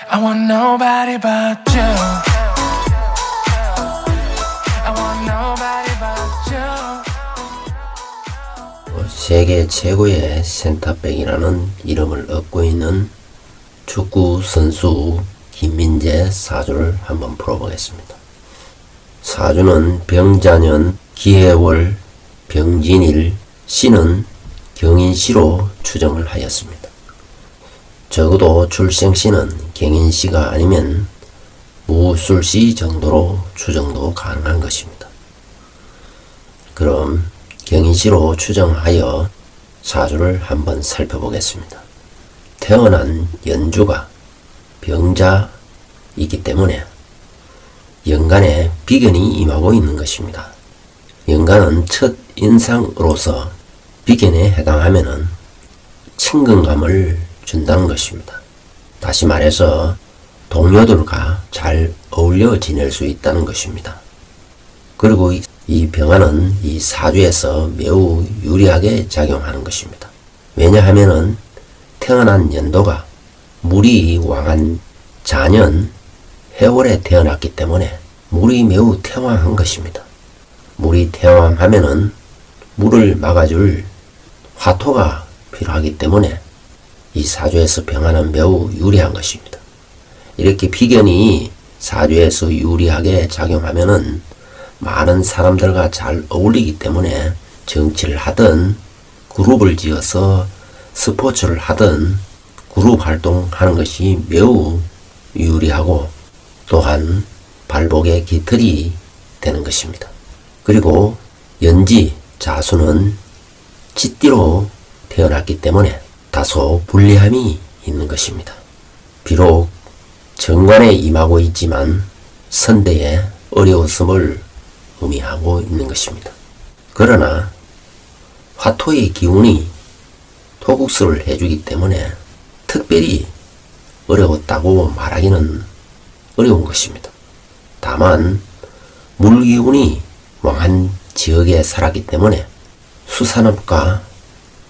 I want nobody but you. I want nobody but you. 세계 최고의 센터백이라는 이름을 얻고 있는 축구 선수 김민재 사주를 한번 풀어보겠습니다. 사주는 병자년, 기해월, 병진일, 시는 경인시로 추정을 하였습니다. 적어도 출생시는 경인시가 아니면 무술시 정도로 추정도 가능한 것입니다. 그럼 경인시로 추정하여 사주를 한번 살펴보겠습니다. 태어난 연주가 병자이기 때문에 연간에 비견이 임하고 있는 것입니다. 연간은 첫 인상으로서 비견에 해당하면은 친근감을 준다는 것입니다. 다시 말해서 동료들과 잘 어울려 지낼 수 있다는 것입니다. 그리고 이 병화는 이 사주에서 매우 유리하게 작용하는 것입니다. 왜냐하면은 태어난 연도가 물이 왕한 자년 해월에 태어났기 때문에 물이 매우 태왕한 것입니다. 물이 태왕하면은 물을 막아줄 화토가 필요하기 때문에 이 사주에서 병화는 매우 유리한 것입니다. 이렇게 비견이 사주에서 유리하게 작용하면은 많은 사람들과 잘 어울리기 때문에 정치를 하든 그룹을 지어서 스포츠를 하든 그룹 활동하는 것이 매우 유리하고 또한 발복의 깃털이 되는 것입니다. 그리고 연지, 자수는 쥐띠로 태어났기 때문에 다소 불리함이 있는 것입니다. 비록 정관에 임하고 있지만 선대의 어려웠음을 의미하고 있는 것입니다. 그러나 화토의 기운이 토국수를 해주기 때문에 특별히 어려웠다고 말하기는 어려운 것입니다. 다만 물기운이 왕한 지역에 살았기 때문에 수산업과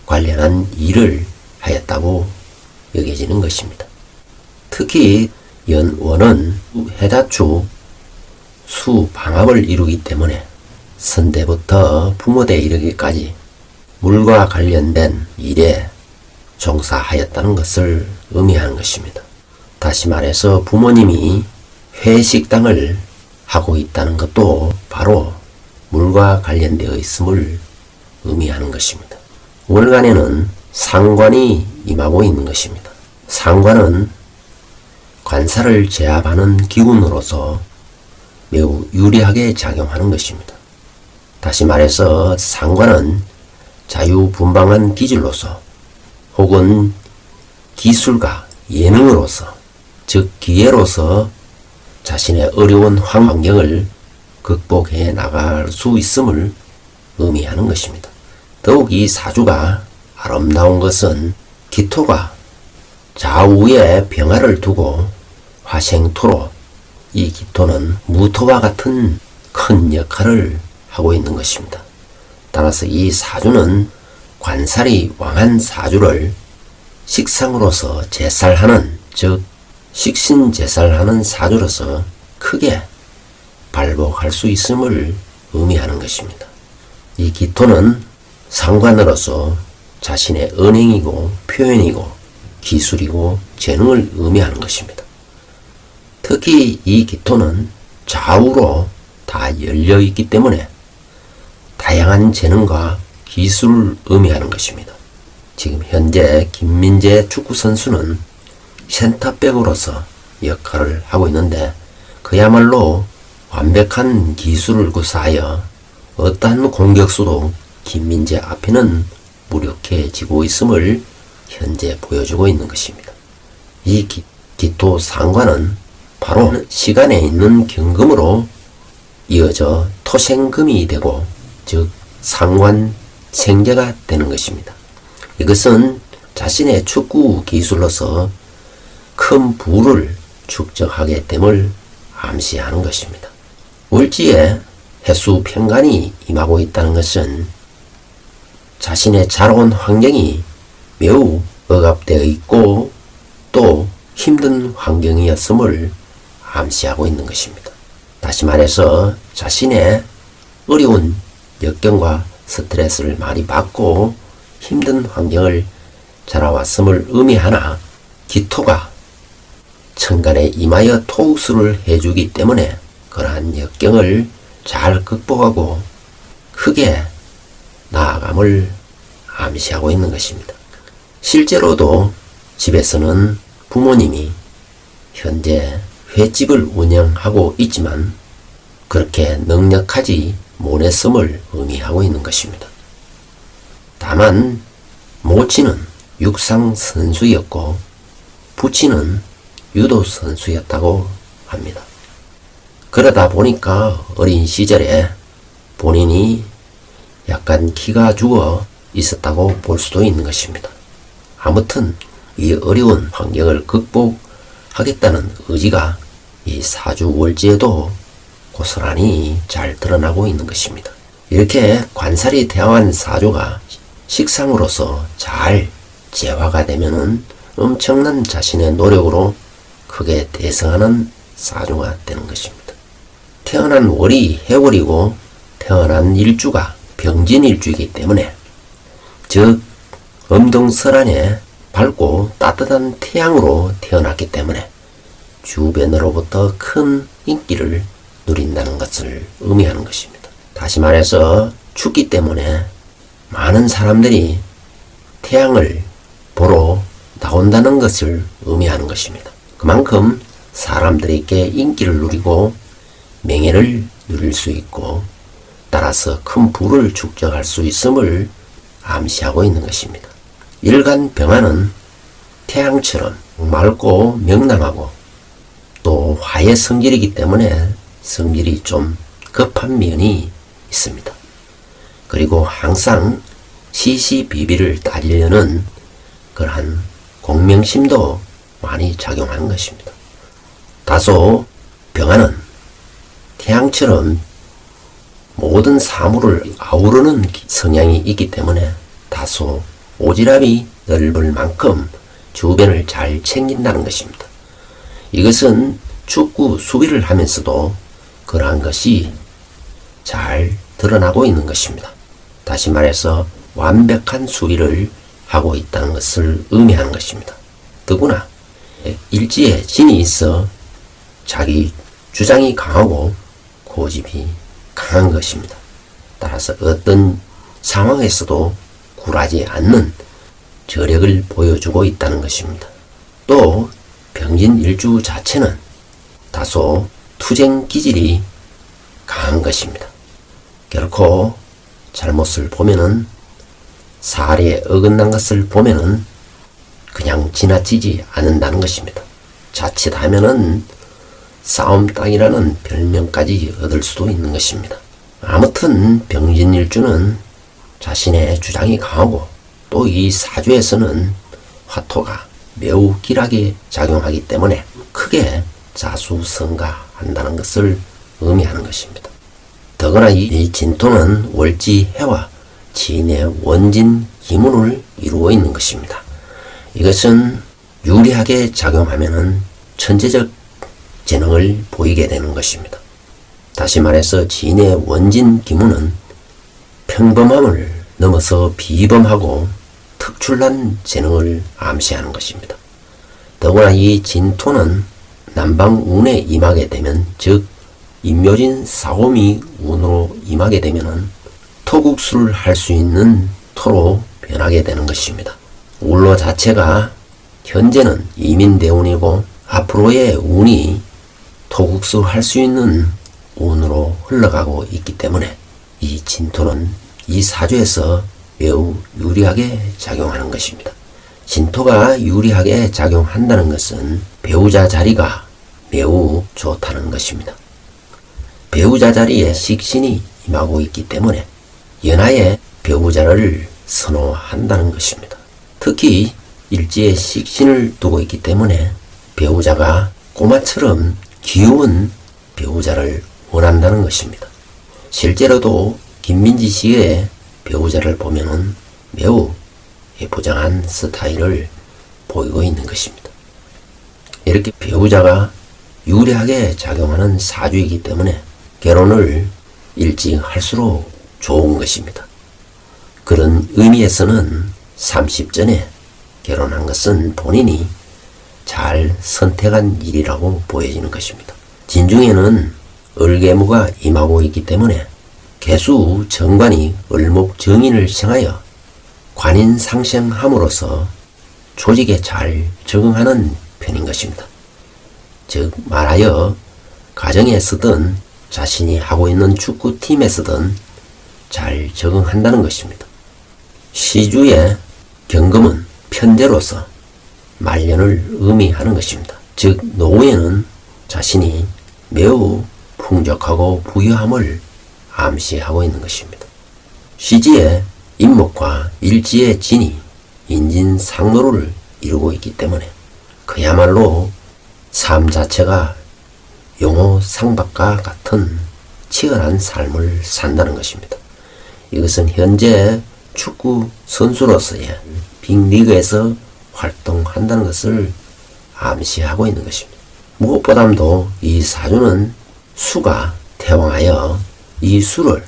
관련한 일을 하였다고 여겨지는 것입니다. 특히 연원은 해자축 수방합을 이루기 때문에 선대부터 부모대에 이르기까지 물과 관련된 일에 종사하였다는 것을 의미하는 것입니다. 다시 말해서 부모님이 회식당을 하고 있다는 것도 바로 물과 관련되어 있음을 의미하는 것입니다. 월간에는 상관이 임하고 있는 것입니다. 상관은 관사를 제압하는 기운으로서 매우 유리하게 작용하는 것입니다. 다시 말해서 상관은 자유분방한 기질로서 혹은 기술과 예능으로서 즉 기회로서 자신의 어려운 환경을 극복해 나갈 수 있음을 의미하는 것입니다. 더욱 이 사주가 아름다운 것은 기토가 좌우에 병화를 두고 화생토로 이 기토는 무토와 같은 큰 역할을 하고 있는 것입니다. 따라서 이 사주는 관살이 왕한 사주를 식상으로서 제살하는 즉 식신제살하는 사주로서 크게 발복할 수 있음을 의미하는 것입니다. 이 기토는 상관으로서 자신의 언행이고 표현이고 기술이고 재능을 의미하는 것입니다. 특히 이 기토는 좌우로 다 열려있기 때문에 다양한 재능과 기술을 의미하는 것입니다. 지금 현재 김민재 축구선수는 센터백으로서 역할을 하고 있는데 그야말로 완벽한 기술을 구사하여 어떠한 공격수도 김민재 앞에는 무력해지고 있음을 현재 보여주고 있는 것입니다. 이 기토 상관은 바로 시간에 있는 경금으로 이어져 토생금이 되고 즉 상관 생재가 되는 것입니다. 이것은 자신의 축구 기술로서 큰 부를 축적하게 됨을 암시하는 것입니다. 월지에 해수 편관이 임하고 있다는 것은 자신의 자라온 환경이 매우 억압되어 있고 또 힘든 환경이었음을 암시하고 있는 것입니다. 다시 말해서 자신의 어려운 역경과 스트레스를 많이 받고 힘든 환경을 자라왔음을 의미하나 기토가 천간에 임하여 토우수를 해주기 때문에 그러한 역경을 잘 극복하고 크게 나아감을 암시하고 있는 것입니다. 실제로도 집에서는 부모님이 현재 횟집을 운영하고 있지만 그렇게 넉넉하지 못했음을 의미하고 있는 것입니다. 다만 모친은 육상 선수였고 부친은 유도 선수였다고 합니다. 그러다 보니까 어린 시절에 본인이 약간 기가 죽어 있었다고 볼 수도 있는 것입니다. 아무튼 이 어려운 환경을 극복하겠다는 의지가 이 사주월지에도 고스란히 잘 드러나고 있는 것입니다. 이렇게 관살이 대화한 사주가 식상으로서 잘 재화가 되면은 엄청난 자신의 노력으로 크게 대성하는 사주가 되는 것입니다. 태어난 월이 해월이고 태어난 일주가 병진일주이기 때문에 즉 엄동설안에 밝고 따뜻한 태양으로 태어났기 때문에 주변으로부터 큰 인기를 누린다는 것을 의미하는 것입니다. 다시 말해서 춥기 때문에 많은 사람들이 태양을 보러 나온다는 것을 의미하는 것입니다. 그만큼 사람들에게 인기를 누리고 명예를 누릴 수 있고 따라서 큰 부를 축적할 수 있음을 암시하고 있는 것입니다. 일간 병화는 태양처럼 맑고 명랑하고 또 화의 성질이기 때문에 성질이 좀 급한 면이 있습니다. 그리고 항상 시시비비를 따지려는 그러한 공명심도 많이 작용하는 것입니다. 다소 병화는 태양처럼 모든 사물을 아우르는 성향이 있기 때문에 다소 오지랖이 넓을 만큼 주변을 잘 챙긴다는 것입니다. 이것은 축구 수비를 하면서도 그러한 것이 잘 드러나고 있는 것입니다. 다시 말해서 완벽한 수비를 하고 있다는 것을 의미하는 것입니다. 더구나 일지에 진이 있어 자기 주장이 강하고 고집이 강한 것입니다. 따라서 어떤 상황에서도 굴하지 않는 저력을 보여주고 있다는 것입니다. 또 병진일주 자체는 다소 투쟁 기질이 강한 것입니다. 결코 잘못을 보면은 사례에 어긋난 것을 보면은 그냥 지나치지 않는다는 것입니다. 자칫하면은 싸움 땅이라는 별명까지 얻을 수도 있는 것입니다. 아무튼 병진일주는 자신의 주장이 강하고 또 이 사주에서는 화토가 매우 길하게 작용하기 때문에 크게 자수성가한다는 것을 의미하는 것입니다. 더구나 이 진토는 월지해와 진의 원진 기문을 이루고 있는 것입니다. 이것은 유리하게 작용하면은 천재적 재능을 보이게 되는 것입니다. 다시 말해서 진의 원진 기문은 평범함을 넘어서 비범하고 특출난 재능을 암시하는 것입니다. 더구나 이 진토는 남방운에 임하게 되면 즉 임묘진 사오미 운으로 임하게 되면은 토국수를 할 수 있는 토로 변하게 되는 것입니다. 울로 자체가 현재는 이민대운이고 앞으로의 운이 토국수 할 수 있는 운으로 흘러가고 있기 때문에 이 진토는 이 사주에서 매우 유리하게 작용하는 것입니다. 진토가 유리하게 작용한다는 것은 배우자 자리가 매우 좋다는 것입니다. 배우자 자리에 식신이 임하고 있기 때문에 연하의 배우자를 선호한다는 것입니다. 특히 일지에 식신을 두고 있기 때문에 배우자가 꼬마처럼 귀여운 배우자를 원한다는 것입니다. 실제로도 김민지 씨의 배우자를 보면은 매우 예쁘장한 스타일을 보이고 있는 것입니다. 이렇게 배우자가 유리하게 작용하는 사주이기 때문에 결혼을 일찍 할수록 좋은 것입니다. 그런 의미에서는 30 전에 결혼한 것은 본인이 잘 선택한 일이라고 보여지는 것입니다. 진중에는 을개무가 임하고 있기 때문에 개수 정관이 을목정인을 생하여 관인상생함으로써 조직에 잘 적응하는 편인 것입니다. 즉 말하여 가정에 서든 자신이 하고 있는 축구팀에 서든 잘 적응한다는 것입니다. 시주의 경금은 편제로서 말년을 의미하는 것입니다. 즉 노후에는 자신이 매우 풍족하고 부유함을 암시하고 있는 것입니다. 시지의 임목과 일지의 진이 인진상노를 이루고 있기 때문에 그야말로 삶 자체가 용호상박과 같은 치열한 삶을 산다는 것입니다. 이것은 현재 축구 선수로서의 빅리그에서 활동한다는 것을 암시하고 있는 것입니다. 무엇보다도 이 사주는 수가 태왕하여 이 수를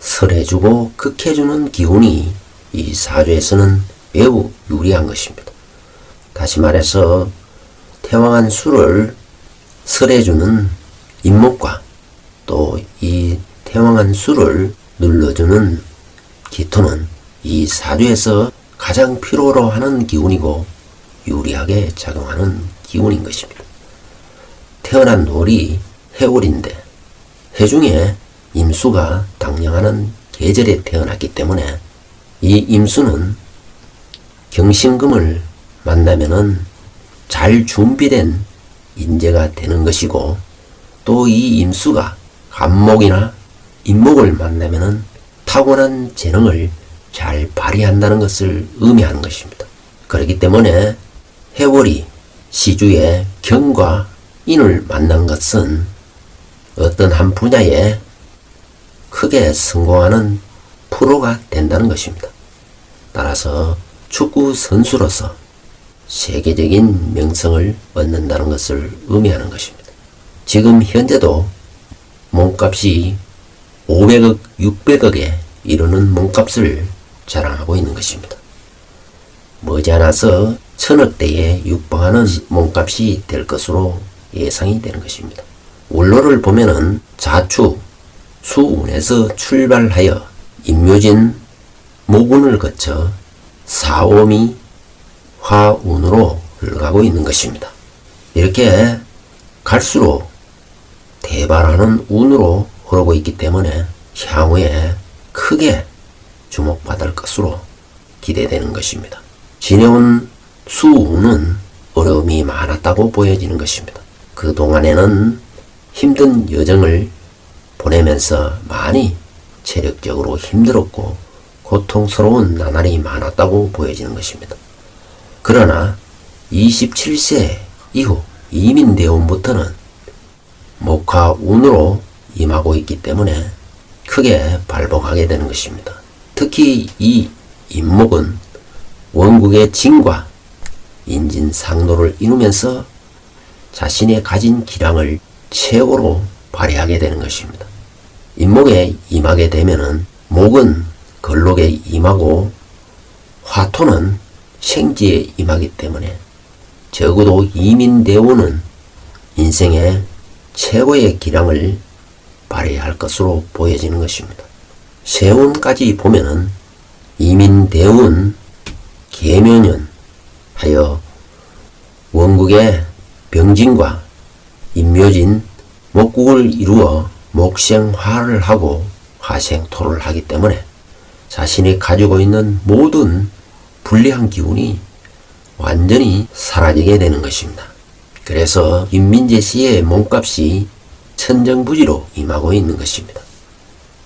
설해주고 극해주는 기운이 이 사주에서는 매우 유리한 것입니다. 다시 말해서 태왕한 수를 설해주는 임목과 또 이 태왕한 수를 눌러주는 기토는 이 사주에서 가장 필요로 하는 기운이고 유리하게 작용하는 기운인 것입니다. 태어난 월이 해월인데 해중에 임수가 당령하는 계절에 태어났기 때문에 이 임수는 경신금을 만나면은 잘 준비된 인재가 되는 것이고 또 이 임수가 간목이나 임목을 만나면은 타고난 재능을 잘 발휘한다는 것을 의미하는 것입니다. 그렇기 때문에 해월이 시주의 경과 인을 만난 것은 어떤 한 분야에 크게 성공하는 프로가 된다는 것입니다. 따라서 축구 선수로서 세계적인 명성을 얻는다는 것을 의미하는 것입니다. 지금 현재도 몸값이 500억, 600억에 이르는 몸값을 자랑하고 있는 것입니다. 머지않아서 1000억대에 육박하는 몸값이 될 것으로 예상이 되는 것입니다. 원로를 보면은 자축, 수운에서 출발하여 임묘진, 목운을 거쳐 사오미, 화운으로 흘러가고 있는 것입니다. 이렇게 갈수록 대발하는 운으로 흐르고 있기 때문에 향후에 크게 주목받을 것으로 기대되는 것입니다. 지내온 수운은 어려움이 많았다고 보여지는 것입니다. 그동안에는 힘든 여정을 보내면서 많이 체력적으로 힘들었고 고통스러운 나날이 많았다고 보여지는 것입니다. 그러나 27세 이후 이민대운부터는 목화운으로 임하고 있기 때문에 크게 발복하게 되는 것입니다. 특히 이 임목은 원국의 진과 인진상노를 이루면서 자신의 가진 기량을 최고로 발휘하게 되는 것입니다. 임목에 임하게 되면은 목은 걸록에 임하고 화토는 생지에 임하기 때문에 적어도 이민대운은 인생의 최고의 기량을 발휘할 것으로 보여지는 것입니다. 세운까지 보면은 이민대운, 계묘년 하여 원국의 병진과 임묘진, 목국을 이루어 목생화를 하고 화생토를 하기 때문에 자신이 가지고 있는 모든 불리한 기운이 완전히 사라지게 되는 것입니다. 그래서 윤민재 씨의 몸값이 천정부지로 임하고 있는 것입니다.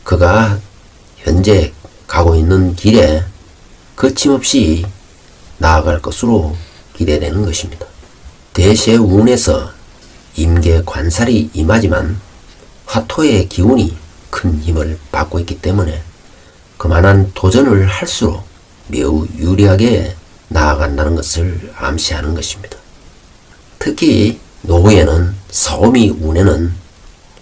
그가 현재 가고 있는 길에 거침없이 나아갈 것으로 기대되는 것입니다. 대세운에서 임계관살이 임하지만 화토의 기운이 큰 힘을 받고 있기 때문에 그만한 도전을 할수록 매우 유리하게 나아간다는 것을 암시하는 것입니다. 특히 노후에는 사오미 운에는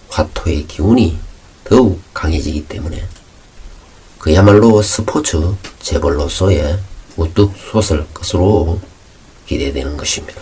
화토의 기운이 더욱 강해지기 때문에 그야말로 스포츠 재벌로서의 우뚝 솟을 것으로 기대되는 것입니다.